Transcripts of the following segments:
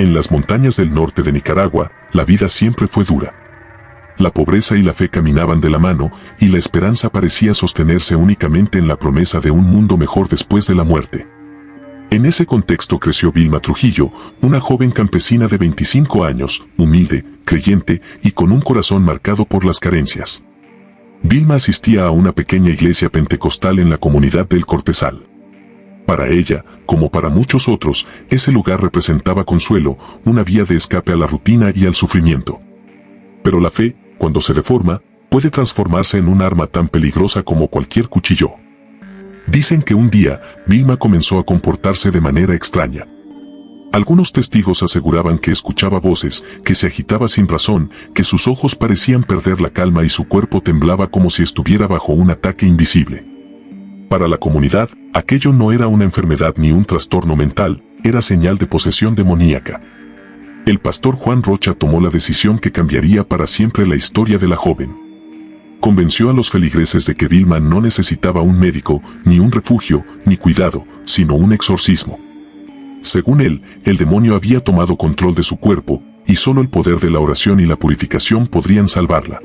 En las montañas del norte de Nicaragua, la vida siempre fue dura. La pobreza y la fe caminaban de la mano, y la esperanza parecía sostenerse únicamente en la promesa de un mundo mejor después de la muerte. En ese contexto creció Vilma Trujillo, una joven campesina de 25 años, humilde, creyente y con un corazón marcado por las carencias. Vilma asistía a una pequeña iglesia pentecostal en la comunidad del Cortezal. Para ella, como para muchos otros, ese lugar representaba consuelo, una vía de escape a la rutina y al sufrimiento. Pero la fe, cuando se deforma, puede transformarse en un arma tan peligrosa como cualquier cuchillo. Dicen que un día, Vilma comenzó a comportarse de manera extraña. Algunos testigos aseguraban que escuchaba voces, que se agitaba sin razón, que sus ojos parecían perder la calma y su cuerpo temblaba como si estuviera bajo un ataque invisible. Para la comunidad, aquello no era una enfermedad ni un trastorno mental, era señal de posesión demoníaca. El pastor Juan Rocha tomó la decisión que cambiaría para siempre la historia de la joven. Convenció a los feligreses de que Vilma no necesitaba un médico, ni un refugio, ni cuidado, sino un exorcismo. Según él, el demonio había tomado control de su cuerpo, y solo el poder de la oración y la purificación podrían salvarla.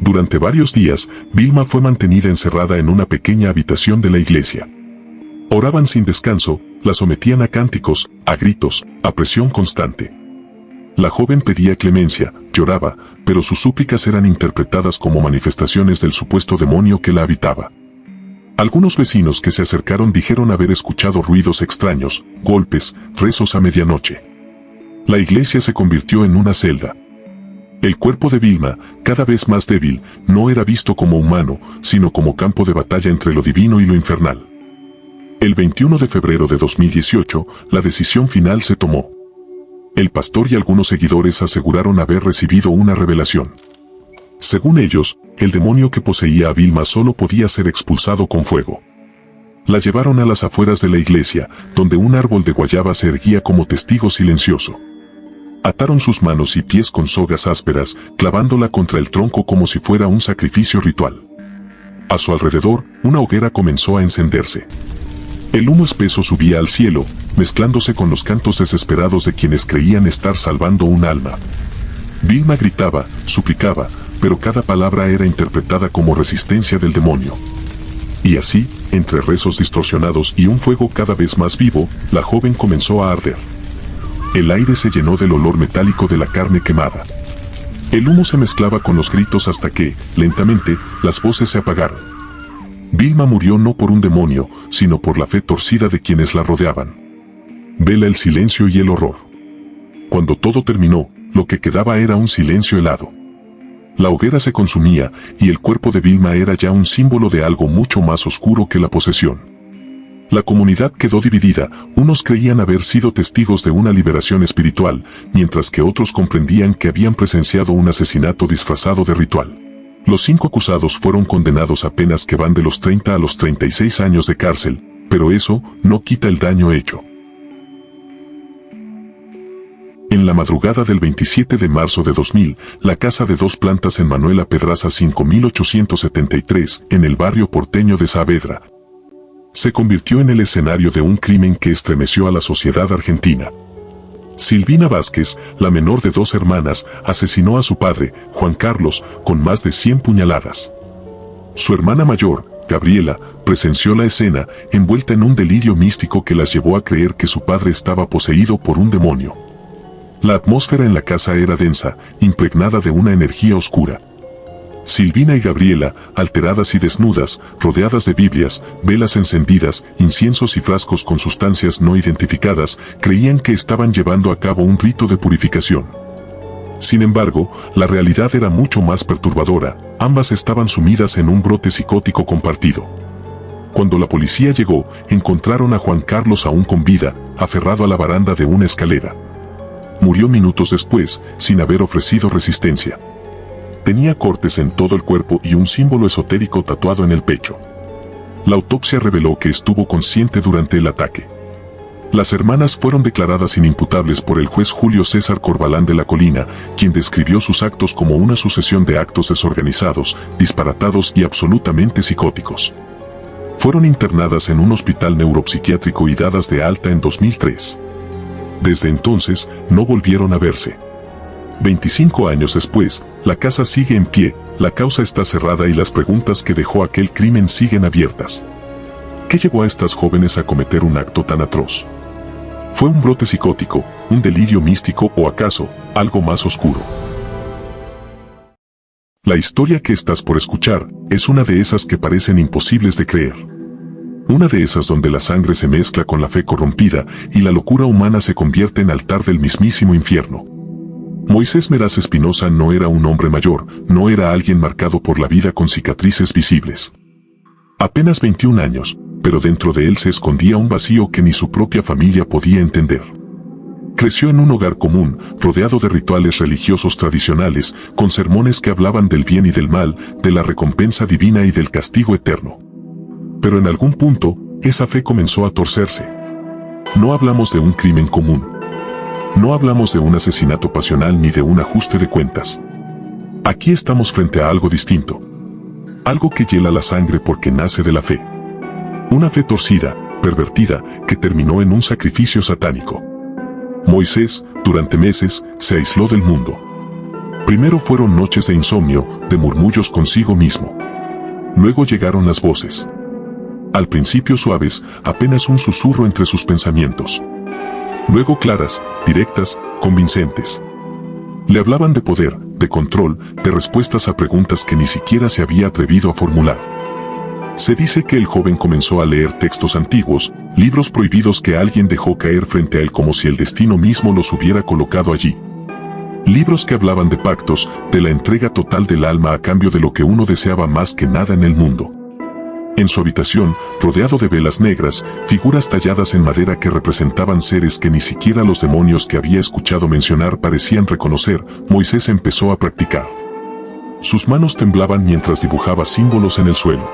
Durante varios días, Vilma fue mantenida encerrada en una pequeña habitación de la iglesia. Oraban sin descanso, la sometían a cánticos, a gritos, a presión constante. La joven pedía clemencia, lloraba, pero sus súplicas eran interpretadas como manifestaciones del supuesto demonio que la habitaba. Algunos vecinos que se acercaron dijeron haber escuchado ruidos extraños, golpes, rezos a medianoche. La iglesia se convirtió en una celda. El cuerpo de Vilma, cada vez más débil, no era visto como humano, sino como campo de batalla entre lo divino y lo infernal. El 21 de febrero de 2018, la decisión final se tomó. El pastor y algunos seguidores aseguraron haber recibido una revelación. Según ellos, el demonio que poseía a Vilma solo podía ser expulsado con fuego. La llevaron a las afueras de la iglesia, donde un árbol de guayaba se erguía como testigo silencioso. Ataron sus manos y pies con sogas ásperas, clavándola contra el tronco como si fuera un sacrificio ritual. A su alrededor, una hoguera comenzó a encenderse. El humo espeso subía al cielo, mezclándose con los cantos desesperados de quienes creían estar salvando un alma. Vilma gritaba, suplicaba, pero cada palabra era interpretada como resistencia del demonio. Y así, entre rezos distorsionados y un fuego cada vez más vivo, la joven comenzó a arder. El aire se llenó del olor metálico de la carne quemada. El humo se mezclaba con los gritos hasta que, lentamente, las voces se apagaron. Vilma murió no por un demonio, sino por la fe torcida de quienes la rodeaban. Vela el silencio y el horror. Cuando todo terminó, lo que quedaba era un silencio helado. La hoguera se consumía, y el cuerpo de Vilma era ya un símbolo de algo mucho más oscuro que la posesión. La comunidad quedó dividida, unos creían haber sido testigos de una liberación espiritual, mientras que otros comprendían que habían presenciado un asesinato disfrazado de ritual. Los 5 acusados fueron condenados a penas que van de los 30 a los 36 años de cárcel, pero eso no quita el daño hecho. En la madrugada del 27 de marzo de 2000, la casa de 2 plantas en Manuela Pedraza 5873, en el barrio porteño de Saavedra, se convirtió en el escenario de un crimen que estremeció a la sociedad argentina. Silvina Vázquez, la menor de 2 hermanas, asesinó a su padre, Juan Carlos, con más de 100 puñaladas. Su hermana mayor, Gabriela, presenció la escena, envuelta en un delirio místico que las llevó a creer que su padre estaba poseído por un demonio. La atmósfera en la casa era densa, impregnada de una energía oscura. Silvina y Gabriela, alteradas y desnudas, rodeadas de Biblias, velas encendidas, inciensos y frascos con sustancias no identificadas, creían que estaban llevando a cabo un rito de purificación. Sin embargo, la realidad era mucho más perturbadora, ambas estaban sumidas en un brote psicótico compartido. Cuando la policía llegó, encontraron a Juan Carlos aún con vida, aferrado a la baranda de una escalera. Murió minutos después, sin haber ofrecido resistencia. Tenía cortes en todo el cuerpo y un símbolo esotérico tatuado en el pecho. La autopsia reveló que estuvo consciente durante el ataque. Las hermanas fueron declaradas inimputables por el juez Julio César Corbalán de la Colina, quien describió sus actos como una sucesión de actos desorganizados, disparatados y absolutamente psicóticos. Fueron internadas en un hospital neuropsiquiátrico y dadas de alta en 2003. Desde entonces, no volvieron a verse. 25 años después, la casa sigue en pie, la causa está cerrada y las preguntas que dejó aquel crimen siguen abiertas. ¿Qué llevó a estas jóvenes a cometer un acto tan atroz? ¿Fue un brote psicótico, un delirio místico o acaso, algo más oscuro? La historia que estás por escuchar es una de esas que parecen imposibles de creer. Una de esas donde la sangre se mezcla con la fe corrompida y la locura humana se convierte en altar del mismísimo infierno. Moisés Meraz Espinosa no era un hombre mayor, no era alguien marcado por la vida con cicatrices visibles. Apenas 21 años, pero dentro de él se escondía un vacío que ni su propia familia podía entender. Creció en un hogar común, rodeado de rituales religiosos tradicionales, con sermones que hablaban del bien y del mal, de la recompensa divina y del castigo eterno. Pero en algún punto, esa fe comenzó a torcerse. No hablamos de un crimen común. No hablamos de un asesinato pasional ni de un ajuste de cuentas. Aquí estamos frente a algo distinto. Algo que hiela la sangre porque nace de la fe. Una fe torcida, pervertida, que terminó en un sacrificio satánico. Moisés, durante meses, se aisló del mundo. Primero fueron noches de insomnio, de murmullos consigo mismo. Luego llegaron las voces. Al principio suaves, apenas un susurro entre sus pensamientos. Luego claras, directas, convincentes. Le hablaban de poder, de control, de respuestas a preguntas que ni siquiera se había atrevido a formular. Se dice que el joven comenzó a leer textos antiguos, libros prohibidos que alguien dejó caer frente a él como si el destino mismo los hubiera colocado allí. Libros que hablaban de pactos, de la entrega total del alma a cambio de lo que uno deseaba más que nada en el mundo. En su habitación, rodeado de velas negras, figuras talladas en madera que representaban seres que ni siquiera los demonios que había escuchado mencionar parecían reconocer, Moisés empezó a practicar. Sus manos temblaban mientras dibujaba símbolos en el suelo.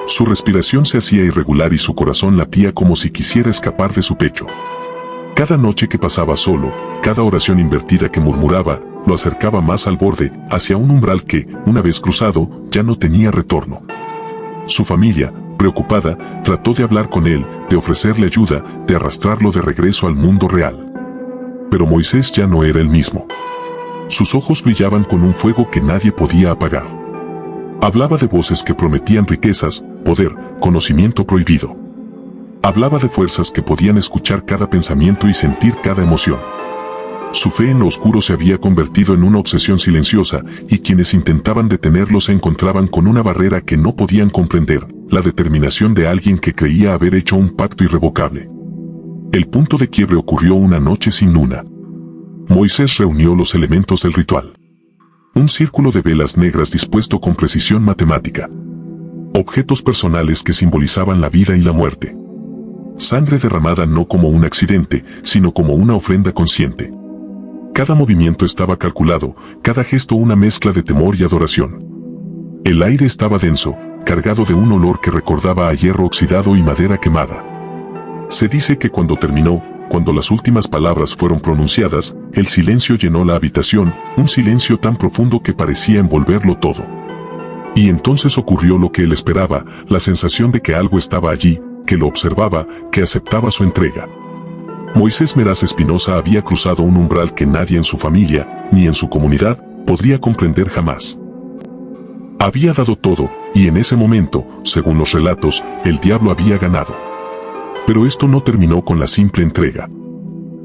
Su respiración se hacía irregular y su corazón latía como si quisiera escapar de su pecho. Cada noche que pasaba solo, cada oración invertida que murmuraba, lo acercaba más al borde, hacia un umbral que, una vez cruzado, ya no tenía retorno. Su familia, preocupada, trató de hablar con él, de ofrecerle ayuda, de arrastrarlo de regreso al mundo real. Pero Moisés ya no era el mismo. Sus ojos brillaban con un fuego que nadie podía apagar. Hablaba de voces que prometían riquezas, poder, conocimiento prohibido. Hablaba de fuerzas que podían escuchar cada pensamiento y sentir cada emoción. Su fe en lo oscuro se había convertido en una obsesión silenciosa, y quienes intentaban detenerlo se encontraban con una barrera que no podían comprender, la determinación de alguien que creía haber hecho un pacto irrevocable. El punto de quiebre ocurrió una noche sin luna. Moisés reunió los elementos del ritual. Un círculo de velas negras dispuesto con precisión matemática. Objetos personales que simbolizaban la vida y la muerte. Sangre derramada no como un accidente, sino como una ofrenda consciente. Cada movimiento estaba calculado, cada gesto una mezcla de temor y adoración. El aire estaba denso, cargado de un olor que recordaba a hierro oxidado y madera quemada. Se dice que cuando terminó, cuando las últimas palabras fueron pronunciadas, el silencio llenó la habitación, un silencio tan profundo que parecía envolverlo todo. Y entonces ocurrió lo que él esperaba, la sensación de que algo estaba allí, que lo observaba, que aceptaba su entrega. Moisés Meraz Espinosa había cruzado un umbral que nadie en su familia, ni en su comunidad, podría comprender jamás. Había dado todo, y en ese momento, según los relatos, el diablo había ganado. Pero esto no terminó con la simple entrega.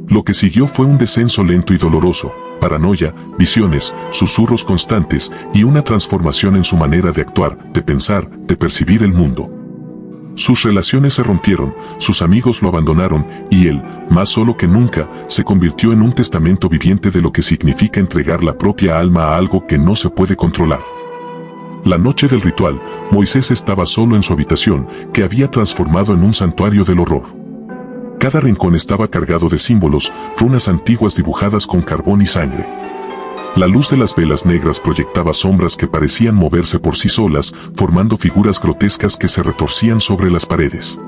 Lo que siguió fue un descenso lento y doloroso, paranoia, visiones, susurros constantes y una transformación en su manera de actuar, de pensar, de percibir el mundo. Sus relaciones se rompieron, sus amigos lo abandonaron, y él, más solo que nunca, se convirtió en un testamento viviente de lo que significa entregar la propia alma a algo que no se puede controlar. La noche del ritual, Moisés estaba solo en su habitación, que había transformado en un santuario del horror. Cada rincón estaba cargado de símbolos, runas antiguas dibujadas con carbón y sangre. La luz de las velas negras proyectaba sombras que parecían moverse por sí solas, formando figuras grotescas que se retorcían sobre las paredes.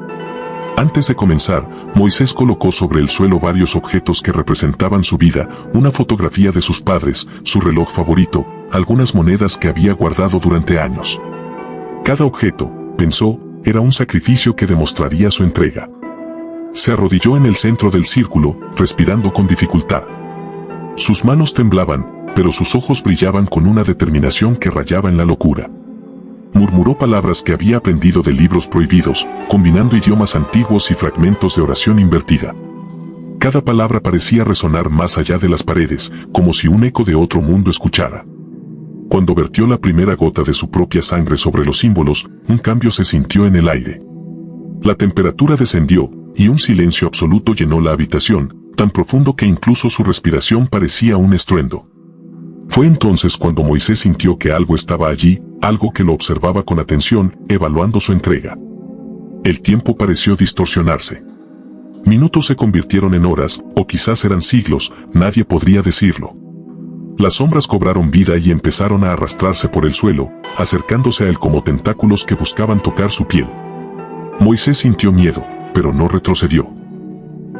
Antes de comenzar, Moisés colocó sobre el suelo varios objetos que representaban su vida, una fotografía de sus padres, su reloj favorito, algunas monedas que había guardado durante años. Cada objeto, pensó, era un sacrificio que demostraría su entrega. Se arrodilló en el centro del círculo, respirando con dificultad. Sus manos temblaban, pero sus ojos brillaban con una determinación que rayaba en la locura. Murmuró palabras que había aprendido de libros prohibidos, combinando idiomas antiguos y fragmentos de oración invertida. Cada palabra parecía resonar más allá de las paredes, como si un eco de otro mundo escuchara. Cuando vertió la primera gota de su propia sangre sobre los símbolos, un cambio se sintió en el aire. La temperatura descendió, y un silencio absoluto llenó la habitación, tan profundo que incluso su respiración parecía un estruendo. Fue entonces cuando Moisés sintió que algo estaba allí, algo que lo observaba con atención, evaluando su entrega. El tiempo pareció distorsionarse. Minutos se convirtieron en horas, o quizás eran siglos, nadie podría decirlo. Las sombras cobraron vida y empezaron a arrastrarse por el suelo, acercándose a él como tentáculos que buscaban tocar su piel. Moisés sintió miedo, pero no retrocedió.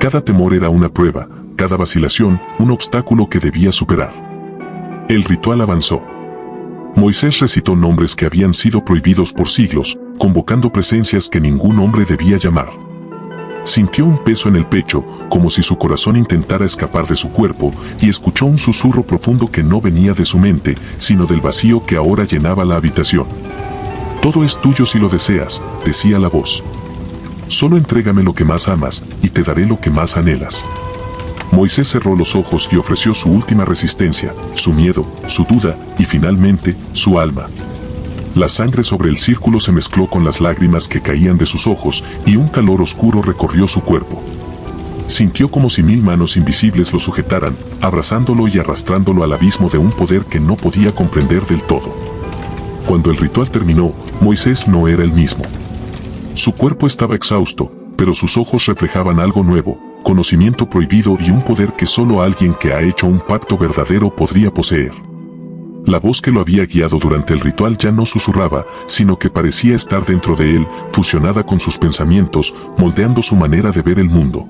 Cada temor era una prueba, cada vacilación, un obstáculo que debía superar. El ritual avanzó. Moisés recitó nombres que habían sido prohibidos por siglos, convocando presencias que ningún hombre debía llamar. Sintió un peso en el pecho, como si su corazón intentara escapar de su cuerpo, y escuchó un susurro profundo que no venía de su mente, sino del vacío que ahora llenaba la habitación. Todo es tuyo si lo deseas, decía la voz. Solo entrégame lo que más amas, y te daré lo que más anhelas. Moisés cerró los ojos y ofreció su última resistencia, su miedo, su duda, y finalmente, su alma. La sangre sobre el círculo se mezcló con las lágrimas que caían de sus ojos, y un calor oscuro recorrió su cuerpo. Sintió como si 1000 manos invisibles lo sujetaran, abrazándolo y arrastrándolo al abismo de un poder que no podía comprender del todo. Cuando el ritual terminó, Moisés no era el mismo. Su cuerpo estaba exhausto, pero sus ojos reflejaban algo nuevo, conocimiento prohibido y un poder que solo alguien que ha hecho un pacto verdadero podría poseer. La voz que lo había guiado durante el ritual ya no susurraba, sino que parecía estar dentro de él, fusionada con sus pensamientos, moldeando su manera de ver el mundo.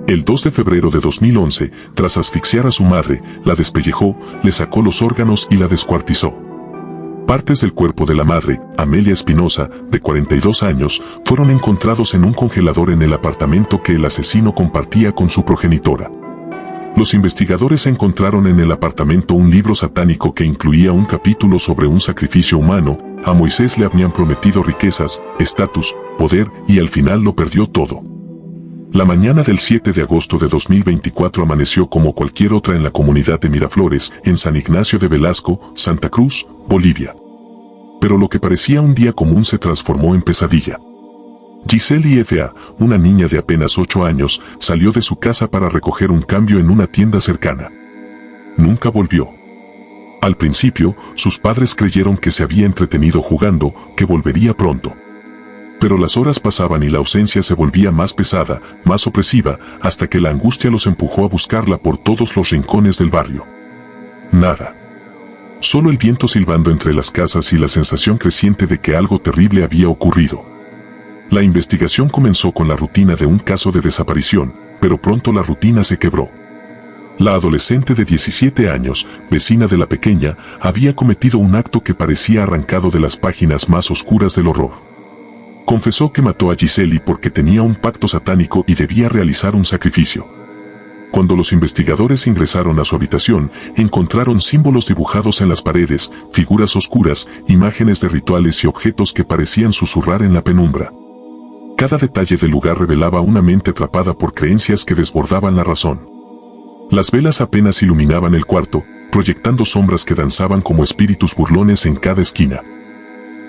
El 2 de febrero de 2011, tras asfixiar a su madre, la despellejó, le sacó los órganos y la descuartizó. Partes del cuerpo de la madre, Amelia Espinosa, de 42 años, fueron encontrados en un congelador en el apartamento que el asesino compartía con su progenitora. Los investigadores encontraron en el apartamento un libro satánico que incluía un capítulo sobre un sacrificio humano. A Moisés le habían prometido riquezas, estatus, poder, y al final lo perdió todo. La mañana del 7 de agosto de 2024 amaneció como cualquier otra en la comunidad de Miraflores, en San Ignacio de Velasco, Santa Cruz, Bolivia. Pero lo que parecía un día común se transformó en pesadilla. Giselle F.A., una niña de apenas 8 años, salió de su casa para recoger un cambio en una tienda cercana. Nunca volvió. Al principio, sus padres creyeron que se había entretenido jugando, que volvería pronto. Pero las horas pasaban y la ausencia se volvía más pesada, más opresiva, hasta que la angustia los empujó a buscarla por todos los rincones del barrio. Nada. Solo el viento silbando entre las casas y la sensación creciente de que algo terrible había ocurrido. La investigación comenzó con la rutina de un caso de desaparición, pero pronto la rutina se quebró. La adolescente de 17 años, vecina de la pequeña, había cometido un acto que parecía arrancado de las páginas más oscuras del horror. Confesó que mató a Giselle porque tenía un pacto satánico y debía realizar un sacrificio. Cuando los investigadores ingresaron a su habitación, encontraron símbolos dibujados en las paredes, figuras oscuras, imágenes de rituales y objetos que parecían susurrar en la penumbra. Cada detalle del lugar revelaba una mente atrapada por creencias que desbordaban la razón. Las velas apenas iluminaban el cuarto, proyectando sombras que danzaban como espíritus burlones en cada esquina.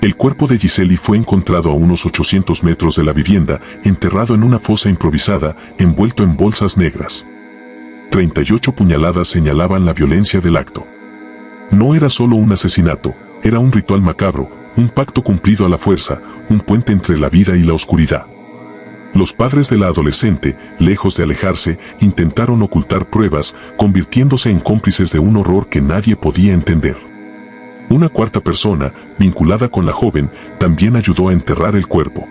El cuerpo de Giselle fue encontrado a unos 800 metros de la vivienda, enterrado en una fosa improvisada, envuelto en bolsas negras. 38 puñaladas señalaban la violencia del acto. No era solo un asesinato, era un ritual macabro, un pacto cumplido a la fuerza, un puente entre la vida y la oscuridad. Los padres de la adolescente, lejos de alejarse, intentaron ocultar pruebas, convirtiéndose en cómplices de un horror que nadie podía entender. Una cuarta persona, vinculada con la joven, también ayudó a enterrar el cuerpo.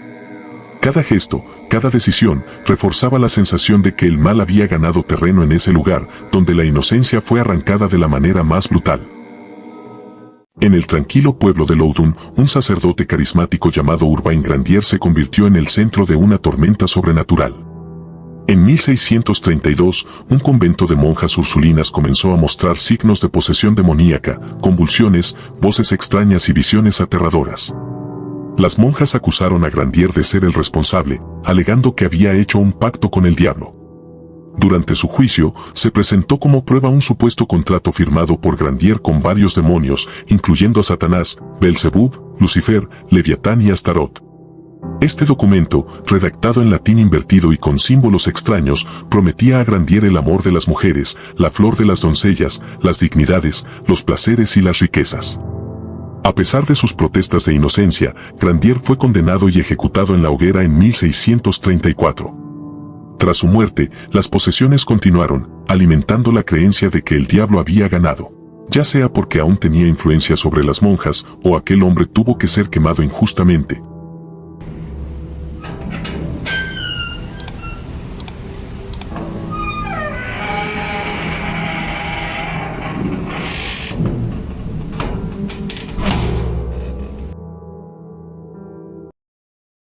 Cada gesto, cada decisión, reforzaba la sensación de que el mal había ganado terreno en ese lugar, donde la inocencia fue arrancada de la manera más brutal. En el tranquilo pueblo de Loudoun, un sacerdote carismático llamado Urbain Grandier se convirtió en el centro de una tormenta sobrenatural. En 1632, un convento de monjas ursulinas comenzó a mostrar signos de posesión demoníaca, convulsiones, voces extrañas y visiones aterradoras. Las monjas acusaron a Grandier de ser el responsable, alegando que había hecho un pacto con el diablo. Durante su juicio, se presentó como prueba un supuesto contrato firmado por Grandier con varios demonios, incluyendo a Satanás, Belzebub, Lucifer, Leviatán y Astarot. Este documento, redactado en latín invertido y con símbolos extraños, prometía a Grandier el amor de las mujeres, la flor de las doncellas, las dignidades, los placeres y las riquezas. A pesar de sus protestas de inocencia, Grandier fue condenado y ejecutado en la hoguera en 1634. Tras su muerte, las posesiones continuaron, alimentando la creencia de que el diablo había ganado. Ya sea porque aún tenía influencia sobre las monjas, o aquel hombre tuvo que ser quemado injustamente.